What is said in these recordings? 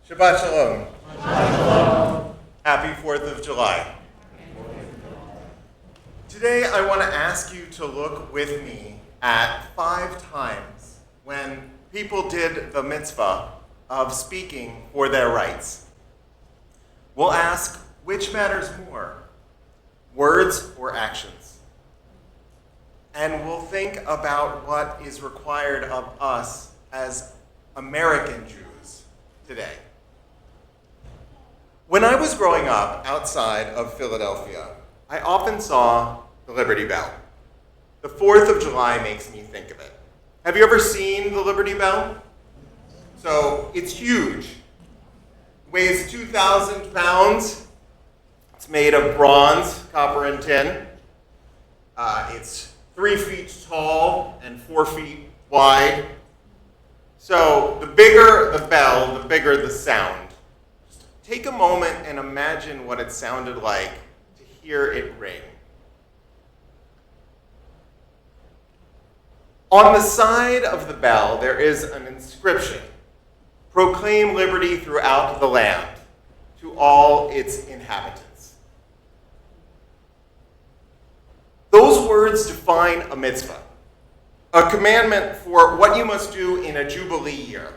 Shabbat Shalom. Happy 4th of July. Today I want to ask you to look with me at 5 times when people did the mitzvah of speaking for their rights. We'll ask, which matters more, words or actions? And we'll think about what is required of us as American Jews today. When I was growing up outside of Philadelphia, I often saw the Liberty Bell. The 4th of July makes me think of it. Have you ever seen the Liberty Bell? So it's huge. It weighs 2,000 pounds. It's made of bronze, copper, and tin. It's 3 feet tall and 4 feet wide. So the bigger the bell, the bigger the sound. Just take a moment and imagine what it sounded like to hear it ring. On the side of the bell, there is an inscription: "Proclaim liberty throughout the land to all its inhabitants." Those words define a mitzvah, a commandment for what you must do in a Jubilee year,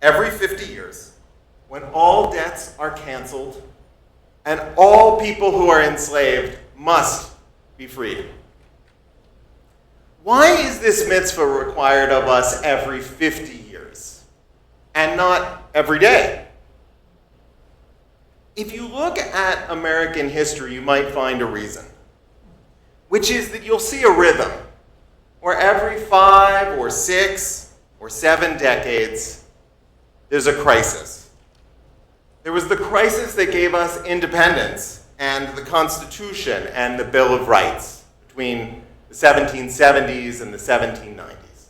every 50 years, when all debts are canceled and all people who are enslaved must be freed. Why is this mitzvah required of us every 50 years and not every day? If you look at American history, you might find a reason, which is that you'll see a rhythm where every 5 or 6 or 7 decades, there's a crisis. There was the crisis that gave us independence and the Constitution and the Bill of Rights between the 1770s and the 1790s.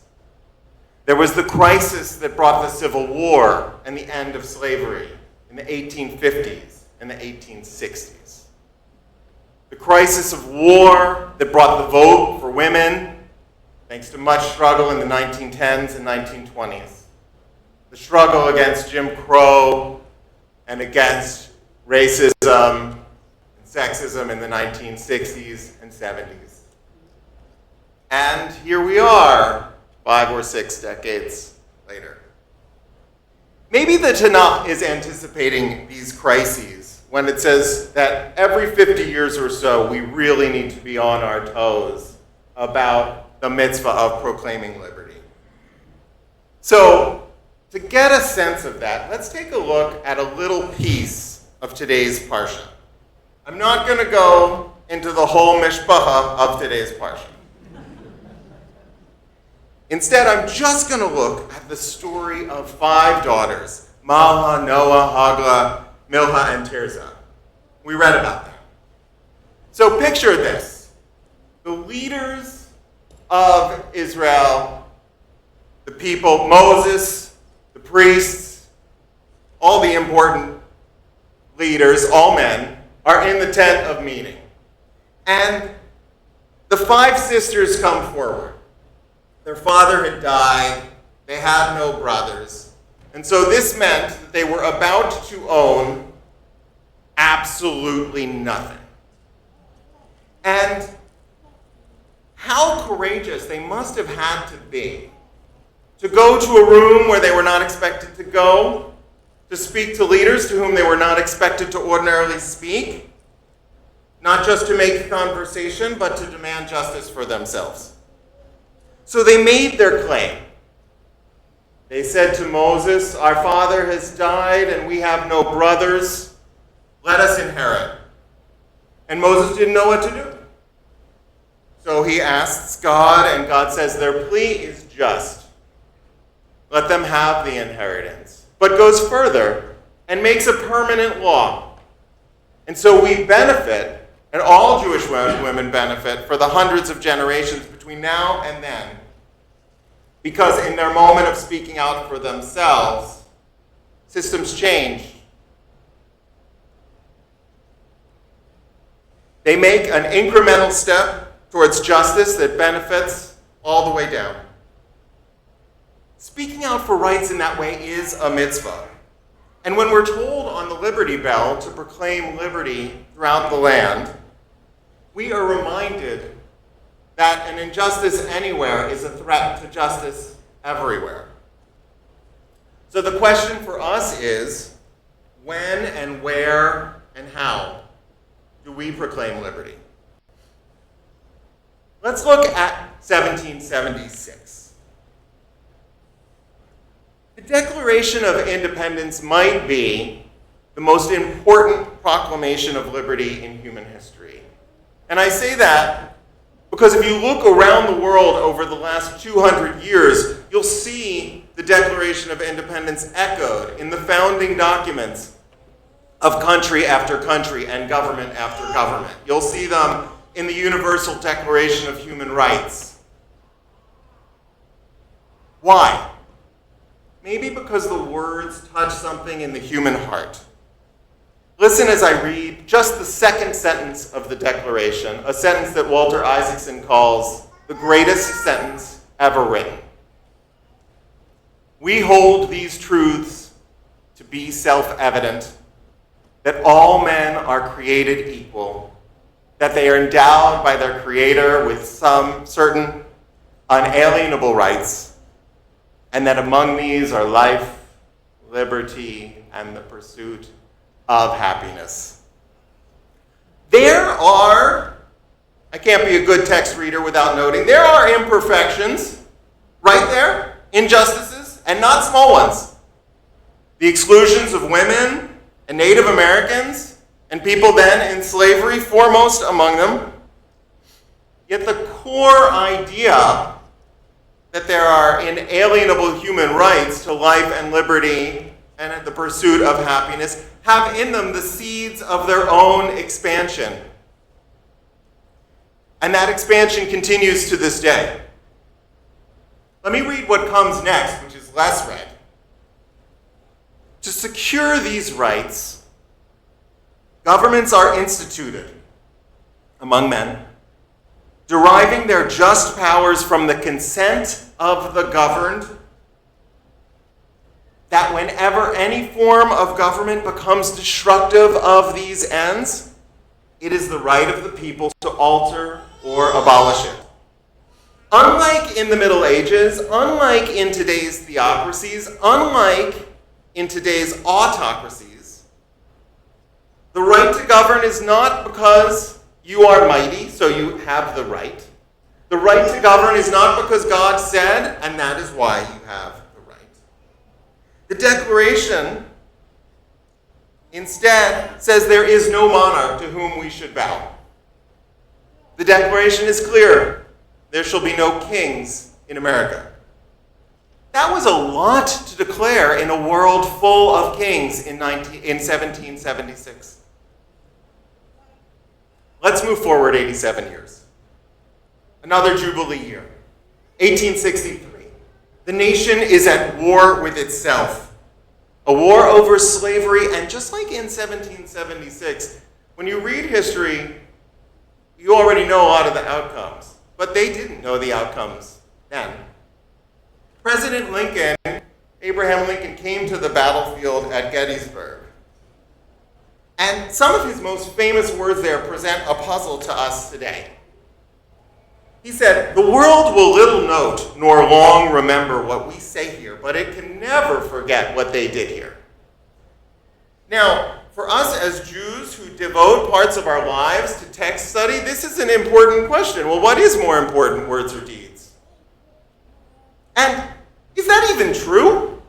There was the crisis that brought the Civil War and the end of slavery in the 1850s and the 1860s. The crisis of war that brought the vote for women, thanks to much struggle in the 1910s and 1920s. The struggle against Jim Crow and against racism and sexism in the 1960s and 70s. And here we are, 5 or 6 decades later. Maybe the Tanakh is anticipating these crises when it says that every 50 years or so, we really need to be on our toes about the mitzvah of proclaiming liberty. So, to get a sense of that, let's take a look at a little piece of today's parsha. I'm not going to go into the whole mishpacha of today's parsha. Instead, I'm just going to look at the story of 5 daughters, Malha, Noah, Hagla, Milha, and Tirzah. We read about them. So picture this. The leaders of Israel, the people, Moses, the priests, all the important leaders, all men, are in the tent of meeting. And the 5 sisters come forward. Their father had died. They had no brothers. And so this meant that they were about to own absolutely nothing. And how courageous they must have had to be to go to a room where they were not expected to go, to speak to leaders to whom they were not expected to ordinarily speak, not just to make conversation, but to demand justice for themselves. So they made their claim. They said to Moses, "Our father has died and we have no brothers. Let us inherit." And Moses didn't know what to do. So he asks God, and God says their plea is just. Let them have the inheritance. But goes further and makes a permanent law. And so we benefit, and all Jewish women benefit, for the hundreds of generations between now and then. Because in their moment of speaking out for themselves, systems changed. They make an incremental step towards justice that benefits all the way down. Speaking out for rights in that way is a mitzvah. And when we're told on the Liberty Bell to proclaim liberty throughout the land, we are reminded that an injustice anywhere is a threat to justice everywhere. So the question for us is, when and where and how do we proclaim liberty? Let's look at 1776. The Declaration of Independence might be the most important proclamation of liberty in human history. And I say that because if you look around the world over the last 200 years, you'll see the Declaration of Independence echoed in the founding documents of country after country and government after government. You'll see them in the Universal Declaration of Human Rights. Why? Maybe because the words touch something in the human heart. Listen as I read just the second sentence of the Declaration, a sentence that Walter Isaacson calls the greatest sentence ever written. We hold these truths to be self-evident, that all men are created equal, that they are endowed by their Creator with some certain unalienable rights, and that among these are life, liberty, and the pursuit of happiness. There are, I can't be a good text reader without noting, there are imperfections right there, injustices, and not small ones. The exclusions of women and Native Americans and people then in slavery, foremost among them. Yet the core idea that there are inalienable human rights to life and liberty and the pursuit of happiness have in them the seeds of their own expansion. And that expansion continues to this day. Let me read what comes next, which is less read. To secure these rights, governments are instituted among men, deriving their just powers from the consent of the governed, that whenever any form of government becomes destructive of these ends, it is the right of the people to alter or abolish it. Unlike in the Middle Ages, unlike in today's theocracies, unlike in today's autocracies, the right to govern is not because you are mighty, so you have the right. The right to govern is not because God said, and that is why you have the right. The Declaration instead says there is no monarch to whom we should bow. The Declaration is clear. There shall be no kings in America. That was a lot to declare in a world full of kings in 1776. Let's move forward 87 years. Another Jubilee year, 1863. The nation is at war with itself. A war over slavery, and just like in 1776, when you read history, you already know a lot of the outcomes, but they didn't know the outcomes then. President Lincoln, Abraham Lincoln, came to the battlefield at Gettysburg. And some of his most famous words there present a puzzle to us today. He said, "The world will little note nor long remember what we say here, but it can never forget what they did here." Now, for us as Jews who devote parts of our lives to text study, this is an important question. Well, what is more important, words or deeds? And is that even true?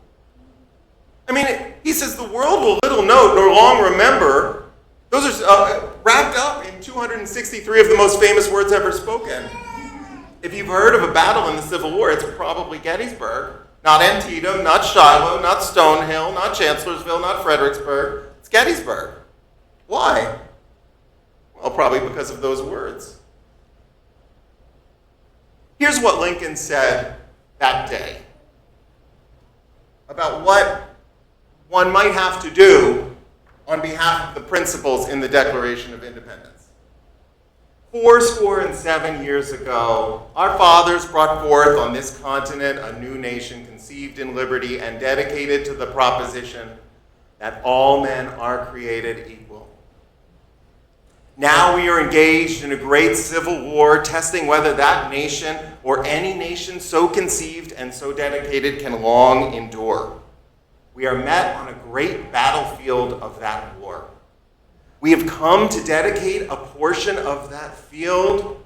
I mean, he says the world will little note nor long remember. Those are wrapped up in 263 of the most famous words ever spoken. If you've heard of a battle in the Civil War, it's probably Gettysburg. Not Antietam, not Shiloh, not Stonehill, not Chancellorsville, not Fredericksburg. It's Gettysburg. Why? Well, probably because of those words. Here's what Lincoln said that day about what one might have to do on behalf of the principles in the Declaration of Independence. 77 years ago, our fathers brought forth on this continent a new nation conceived in liberty and dedicated to the proposition that all men are created equal. Now we are engaged in a great civil war, testing whether that nation or any nation so conceived and so dedicated can long endure. We are met on a great battlefield of that war. We have come to dedicate a portion of that field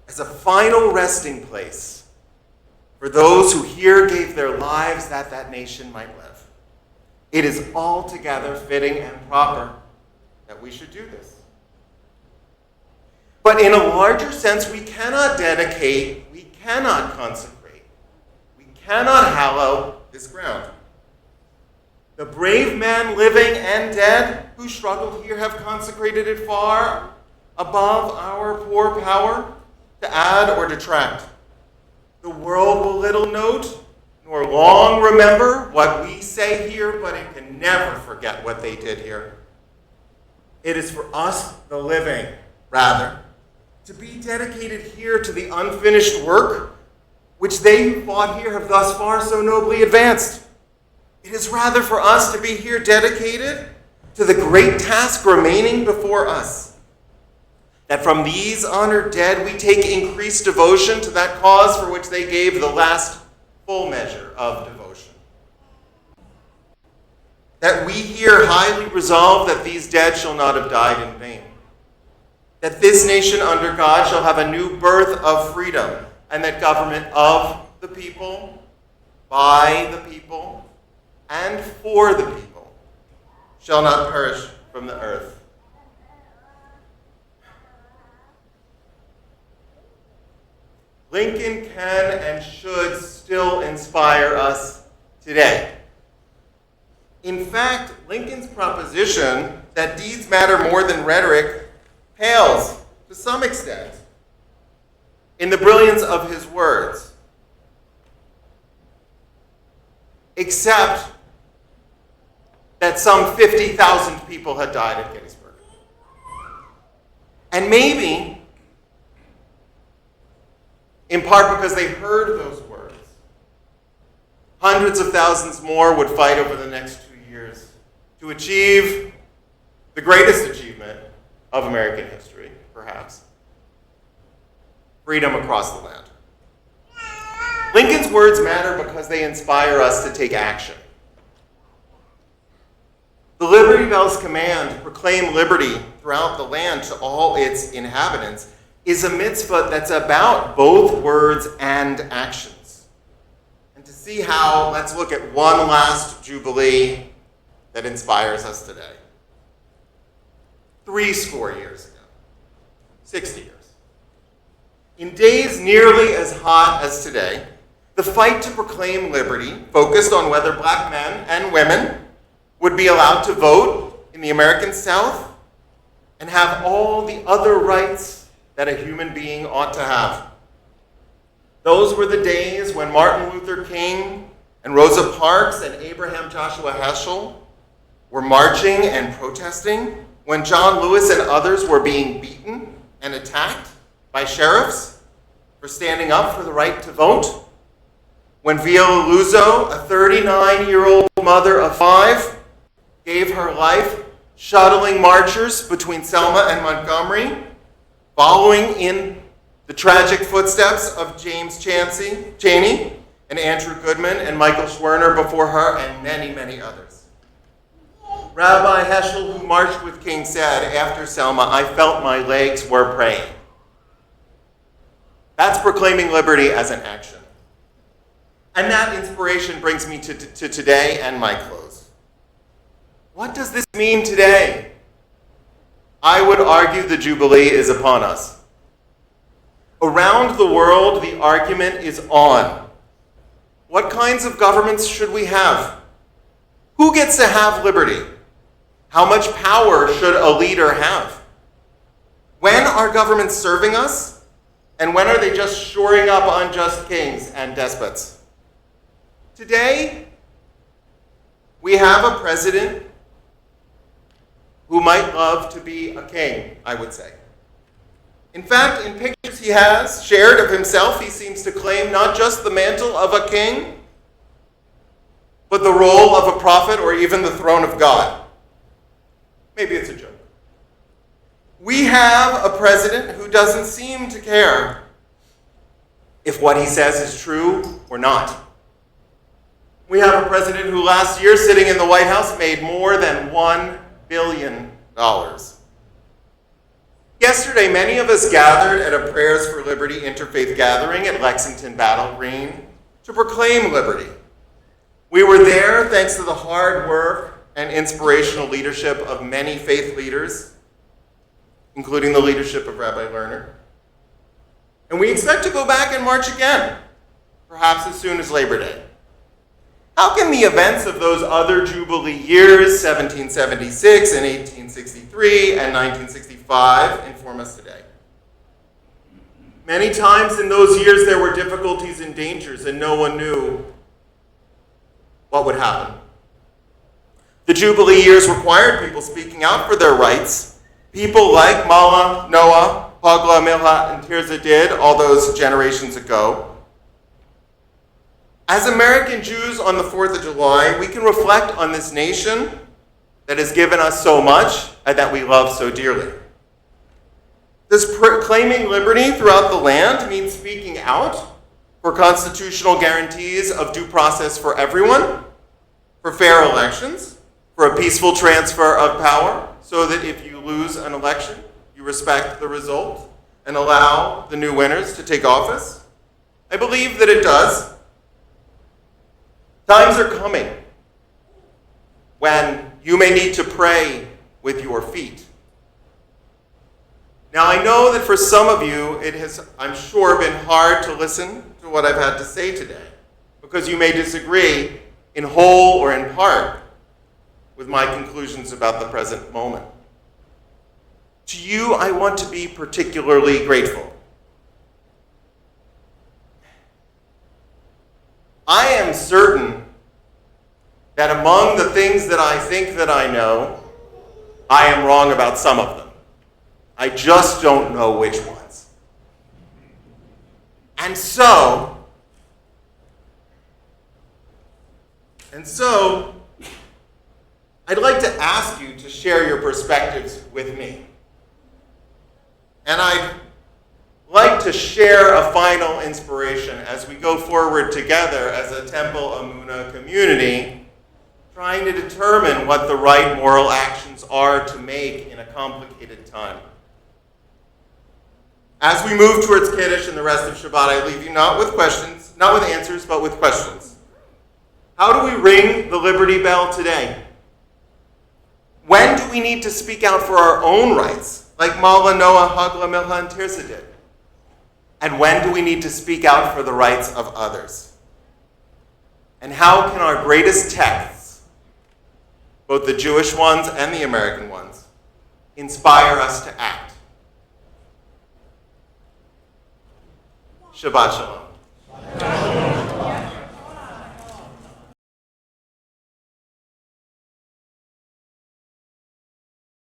as a final resting place for those who here gave their lives that that nation might live. It is altogether fitting and proper that we should do this. But in a larger sense, we cannot dedicate, we cannot consecrate, we cannot hallow this ground. The brave men, living and dead, who struggled here have consecrated it far above our poor power to add or detract. The world will little note nor long remember what we say here, but it can never forget what they did here. It is for us, the living, rather, to be dedicated here to the unfinished work which they who fought here have thus far so nobly advanced. It is rather for us to be here dedicated to the great task remaining before us, that from these honored dead we take increased devotion to that cause for which they gave the last full measure of devotion. That we here highly resolve that these dead shall not have died in vain, that this nation under God shall have a new birth of freedom, and that government of the people, by the people, and for the people shall not perish from the earth. Lincoln can and should still inspire us today. In fact, Lincoln's proposition that deeds matter more than rhetoric pales, to some extent, in the brilliance of his words, except that some 50,000 people had died at Gettysburg. And maybe, in part because they heard those words, hundreds of thousands more would fight over the next 2 years to achieve the greatest achievement of American history, perhaps: freedom across the land. Lincoln's words matter because they inspire us to take action. The Liberty Bell's command, proclaim liberty throughout the land to all its inhabitants, is a mitzvah that's about both words and actions. And to see how, let's look at one last jubilee that inspires us today. 60 years ago, 60 years. In days nearly as hot as today, the fight to proclaim liberty focused on whether black men and women would be allowed to vote in the American South and have all the other rights that a human being ought to have. Those were the days when Martin Luther King and Rosa Parks and Abraham Joshua Heschel were marching and protesting, when John Lewis and others were being beaten and attacked by sheriffs for standing up for the right to vote, when Viola Luzzo, a 39-year-old mother of 5, gave her life shuttling marchers between Selma and Montgomery, following in the tragic footsteps of James Chaney and Andrew Goodman and Michael Schwerner before her, and many, many others. Rabbi Heschel, who marched with King, said, after Selma, "I felt my legs were praying." That's proclaiming liberty as an action. And that inspiration brings me to today and my close. What does this mean today? I would argue the Jubilee is upon us. Around the world, the argument is on. What kinds of governments should we have? Who gets to have liberty? How much power should a leader have? When are governments serving us? And when are they just shoring up unjust kings and despots? Today, we have a president who might love to be a king, I would say. In fact, in pictures he has shared of himself, he seems to claim not just the mantle of a king, but the role of a prophet or even the throne of God. Maybe it's a joke. We have a president who doesn't seem to care if what he says is true or not. We have a president who last year, sitting in the White House, made more than $1 billion. Yesterday, many of us gathered at a Prayers for Liberty interfaith gathering at Lexington Battle Green to proclaim liberty. We were there thanks to the hard work and inspirational leadership of many faith leaders, including the leadership of Rabbi Lerner. And we expect to go back and march again, perhaps as soon as Labor Day. How can the events of those other Jubilee years, 1776 and 1863 and 1965, inform us today? Many times in those years there were difficulties and dangers, and no one knew what would happen. The Jubilee years required people speaking out for their rights. People like Mala, Noah, Hagla, Milha, and Tirzah did all those generations ago. As American Jews on the 4th of July, we can reflect on this nation that has given us so much and that we love so dearly. Does proclaiming liberty throughout the land mean speaking out for constitutional guarantees of due process for everyone, for fair elections, for a peaceful transfer of power, so that if you lose an election, you respect the result and allow the new winners to take office? I believe that it does. Times are coming when you may need to pray with your feet. Now, I know that for some of you, it has, I'm sure, been hard to listen to what I've had to say today, because you may disagree in whole or in part with my conclusions about the present moment. To you, I want to be particularly grateful. I am certain that among the things that I think that I know, I am wrong about some of them. I just don't know which ones. And so, I'd like to ask you to share your perspectives with me. And I'd like to share a final inspiration as we go forward together as a Temple Amunah community, trying to determine what the right moral actions are to make in a complicated time. As we move towards Kiddush and the rest of Shabbat, I leave you not with questions, not with answers, but with questions. How do we ring the Liberty Bell today? When do we need to speak out for our own rights, like Mala, Noah, Hagla, Milha, and Tirzah did? And when do we need to speak out for the rights of others? And how can our greatest texts, both the Jewish ones and the American ones, inspire us to act? Shabbat Shalom.